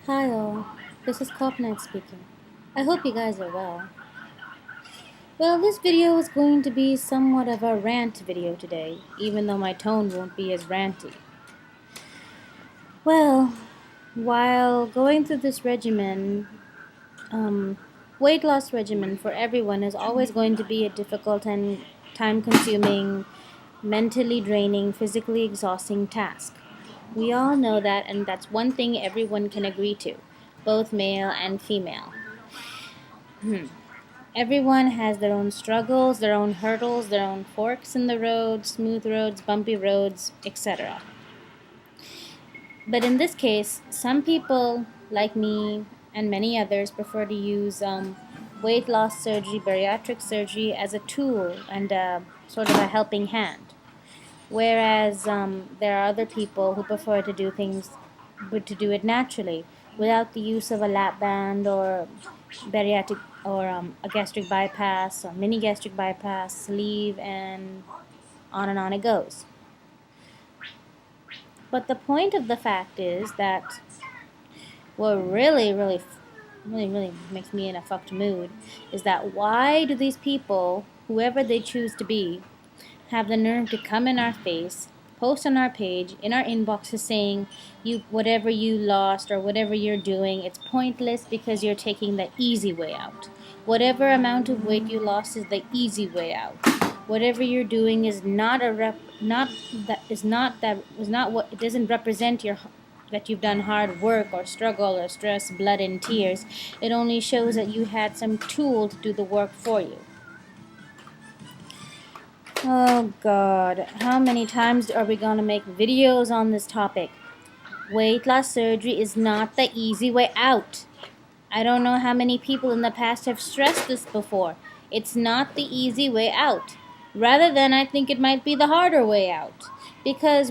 Hi all, this is Cop Knight speaking. I hope you guys are well. Well, this video is going to be somewhat of a rant video today, even though my tone won't be as ranty. Well, while going through this regimen, weight loss regimen for everyone is always going to be a difficult and time-consuming, mentally draining, physically exhausting task. We all know that, and that's one thing everyone can agree to, both male and female. Everyone has their own struggles, their own hurdles, their own forks in the road, smooth roads, bumpy roads, etc. But in this case, some people, like me and many others, prefer to use weight loss surgery, bariatric surgery as a tool and sort of a helping hand. Whereas there are other people who prefer to do things, but to do it naturally, without the use of a lap band or bariatric or a gastric bypass or mini gastric bypass, sleeve, and on it goes. But the point of the fact is that what really makes me in a fucked mood is that why do these people, whoever they choose to be, have the nerve to come in our face, post on our page, in our inboxes saying whatever you lost or whatever you're doing, it's pointless because you're taking the easy way out. Whatever amount of weight you lost is the easy way out. Whatever you're doing is not what it doesn't represent that you've done hard work or struggle or stress, blood and tears. It only shows that you had some tool to do the work for you. Oh God, how many times are we going to make videos on this topic? Weight loss surgery is not the easy way out. I don't know how many people in the past have stressed this before. It's not the easy way out. Rather than, I think it might be the harder way out. Because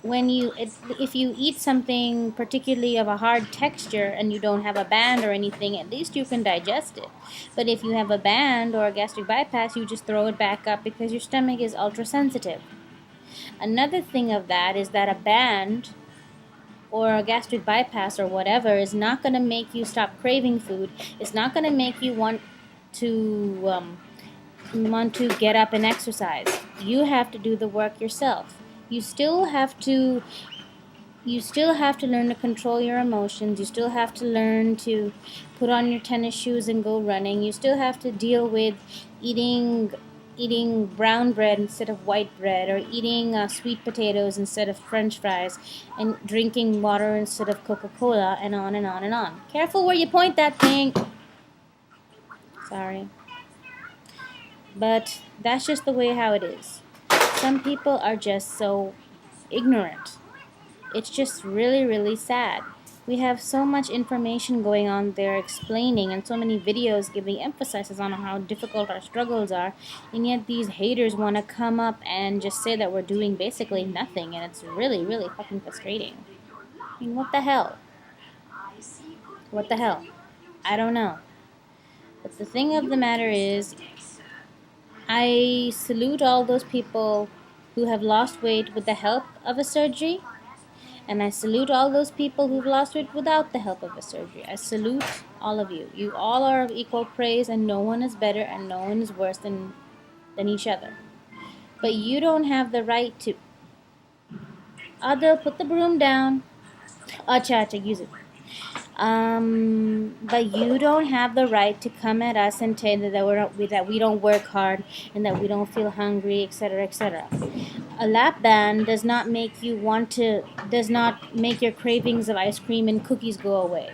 if you eat something particularly of a hard texture and you don't have a band or anything, at least you can digest it. But if you have a band or a gastric bypass, you just throw it back up because your stomach is ultra sensitive. Another thing of that is that a band or a gastric bypass or whatever is not going to make you stop craving food. It's not going to make you want to get up and exercise. You have to do the work yourself. You still have to learn to control your emotions. You still have to learn to put on your tennis shoes and go running. You still have to deal with eating brown bread instead of white bread, or eating sweet potatoes instead of french fries, and drinking water instead of Coca-Cola, and on and on and on. Careful where you point that thing. Sorry. But that's just the way how it is. Some people are just so ignorant. It's just really sad. We have so much information going on there explaining, and so many videos giving emphasis on how difficult our struggles are, and yet these haters want to come up and just say that we're doing basically nothing, and it's really fucking frustrating. I mean, what the hell? What the hell? I don't know. But the thing of the matter is, I salute all those people who have lost weight with the help of a surgery. And I salute all those people who've lost weight without the help of a surgery. I salute all of you. You all are of equal praise, and no one is better and no one is worse than each other. But you don't have the right to... Adil, put the broom down. Acha, use it. But you don't have the right to come at us and say that we don't work hard and that we don't feel hungry, etc., etc. A lap band does not make your cravings of ice cream and cookies go away.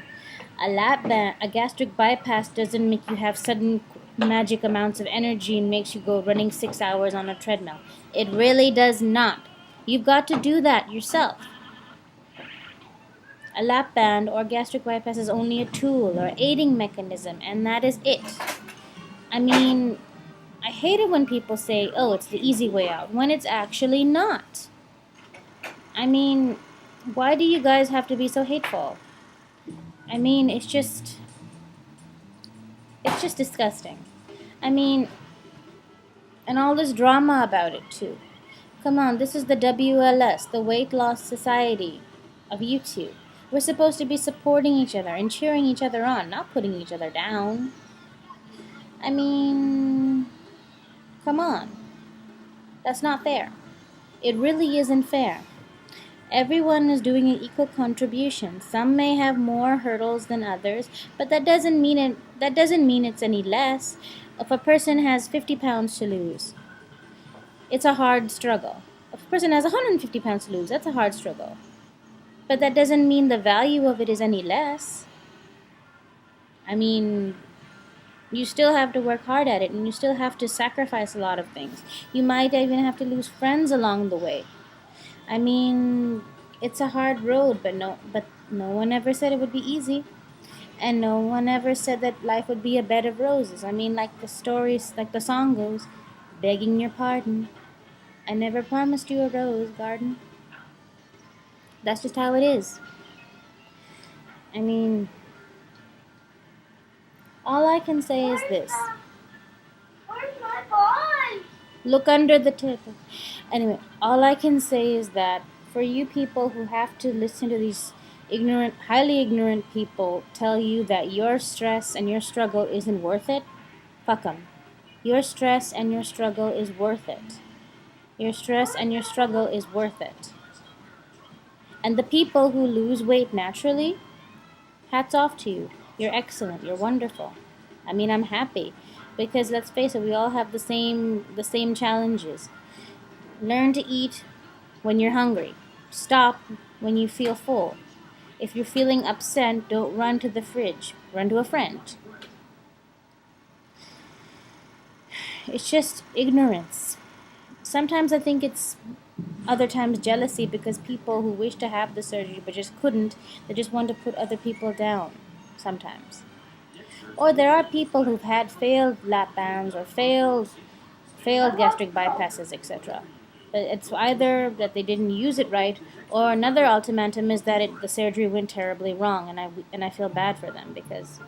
A gastric bypass doesn't make you have sudden magic amounts of energy and makes you go running 6 hours on a treadmill. It really does not. You've got to do that yourself. A lap band or gastric bypass is only a tool or aiding mechanism, and that is it. I mean, I hate it when people say, oh, it's the easy way out, when it's actually not. I mean, why do you guys have to be so hateful? I mean, it's just disgusting. I mean, and all this drama about it too. Come on, this is the WLS, the Weight Loss Society of YouTube. We're supposed to be supporting each other and cheering each other on, not putting each other down. I mean, come on. That's not fair. It really isn't fair. Everyone is doing an equal contribution. Some may have more hurdles than others, but that doesn't mean it's any less. If a person has 50 pounds to lose, it's a hard struggle. If a person has 150 pounds to lose, that's a hard struggle. But that doesn't mean the value of it is any less. I mean, you still have to work hard at it, and you still have to sacrifice a lot of things. You might even have to lose friends along the way. I mean, it's a hard road, but no one ever said it would be easy. And no one ever said that life would be a bed of roses. I mean, like the song goes, begging your pardon. I never promised you a rose garden. That's just how it is. I mean, all I can say is this. Where's my ball? Look under the table. Anyway, all I can say is that for you people who have to listen to these highly ignorant people tell you that your stress and your struggle isn't worth it, fuck 'em. Your stress and your struggle is worth it. Your stress and your struggle is worth it. And the people who lose weight naturally, hats off to you. You're excellent. You're wonderful. I mean, I'm happy because let's face it, we all have the same challenges. Learn to eat when you're hungry. Stop when you feel full. If you're feeling upset, don't run to the fridge. Run to a friend. It's just ignorance. Sometimes I think it's other times jealousy because people who wish to have the surgery but just couldn't, they just want to put other people down sometimes. Or there are people who've had failed lap bands or failed gastric bypasses, etc. But it's either that they didn't use it right, or another ultimatum is that the surgery went terribly wrong, and I feel bad for them because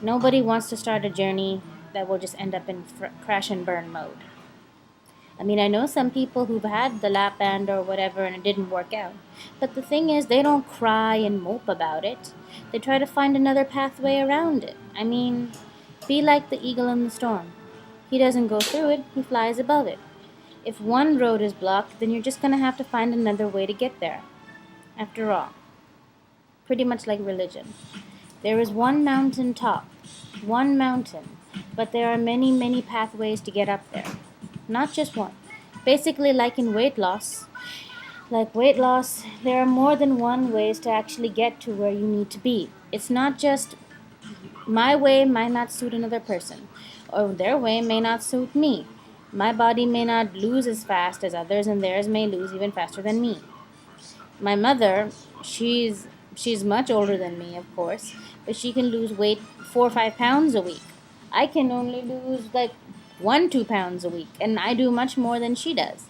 nobody wants to start a journey that will just end up in crash and burn mode. I mean, I know some people who've had the lap band or whatever and it didn't work out. But the thing is, they don't cry and mope about it. They try to find another pathway around it. I mean, be like the eagle in the storm. He doesn't go through it, he flies above it. If one road is blocked, then you're just going to have to find another way to get there. After all, pretty much like religion. There is one mountain top, one mountain, but there are many, many pathways to get up there. Not just one. Basically, like in weight loss, there are more than one ways to actually get to where you need to be. It's not just my way might not suit another person, or their way may not suit me. My body may not lose as fast as others, and theirs may lose even faster than me. My mother, she's much older than me, of course, but she can lose weight 4 or 5 pounds a week. I can only lose like 1-2 pounds a week, and I do much more than she does.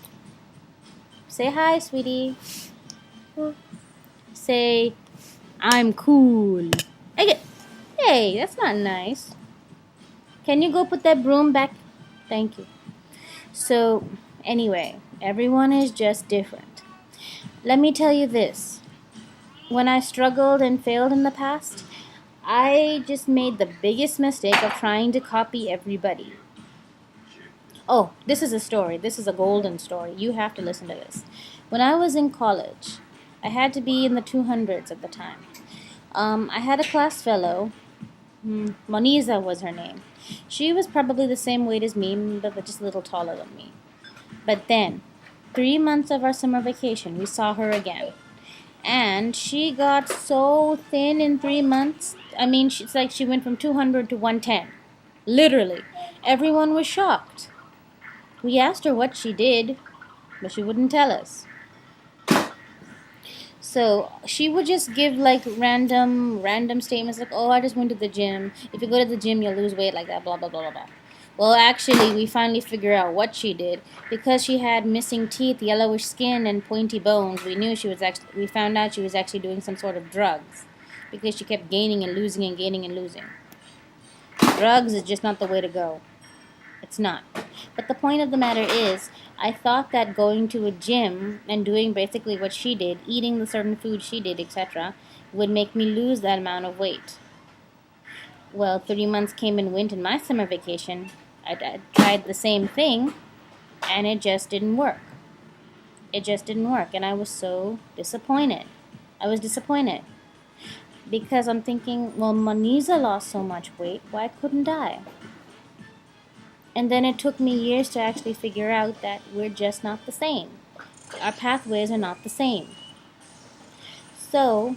Say hi, sweetie. Say, I'm cool. Hey, that's not nice. Can you go put that broom back? Thank you. So, anyway, everyone is just different. Let me tell you this. When I struggled and failed in the past, I just made the biggest mistake of trying to copy everybody. Oh, this is a story. This is a golden story. You have to listen to this. When I was in college, I had to be in the 200s at the time. I had a class fellow. Moniza was her name. She was probably the same weight as me, but just a little taller than me. But then, 3 months of our summer vacation, we saw her again. And she got so thin in 3 months. I mean, it's like she went from 200 to 110. Literally. Everyone was shocked. We asked her what she did, but she wouldn't tell us. So she would just give like random statements like, oh, I just went to the gym. If you go to the gym, you'll lose weight like that, blah, blah, blah, blah, blah. Well, actually, we finally figured out what she did. Because she had missing teeth, yellowish skin, and pointy bones, we found out she was actually doing some sort of drugs. Because she kept gaining and losing and gaining and losing. Drugs is just not the way to go. It's not. But the point of the matter is, I thought that going to a gym and doing basically what she did, eating the certain food she did, etc., would make me lose that amount of weight. Well, 3 months came and went in my summer vacation. I tried the same thing, and it just didn't work. It just didn't work, and I was so disappointed. I was disappointed because I'm thinking, well, Manisa lost so much weight, why couldn't I? And then it took me years to actually figure out that we're just not the same. Our pathways are not the same. So,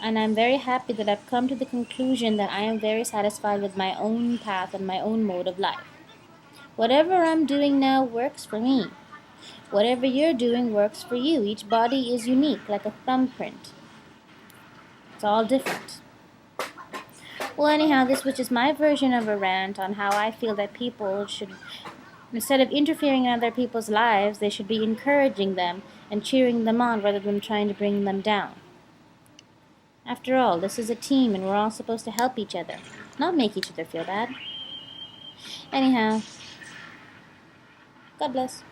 I'm very happy that I've come to the conclusion that I am very satisfied with my own path and my own mode of life. Whatever I'm doing now works for me. Whatever you're doing works for you. Each body is unique, like a thumbprint. It's all different. Well, anyhow, this was just my version of a rant on how I feel that people should, instead of interfering in other people's lives, they should be encouraging them and cheering them on rather than trying to bring them down. After all, this is a team and we're all supposed to help each other, not make each other feel bad. Anyhow, God bless.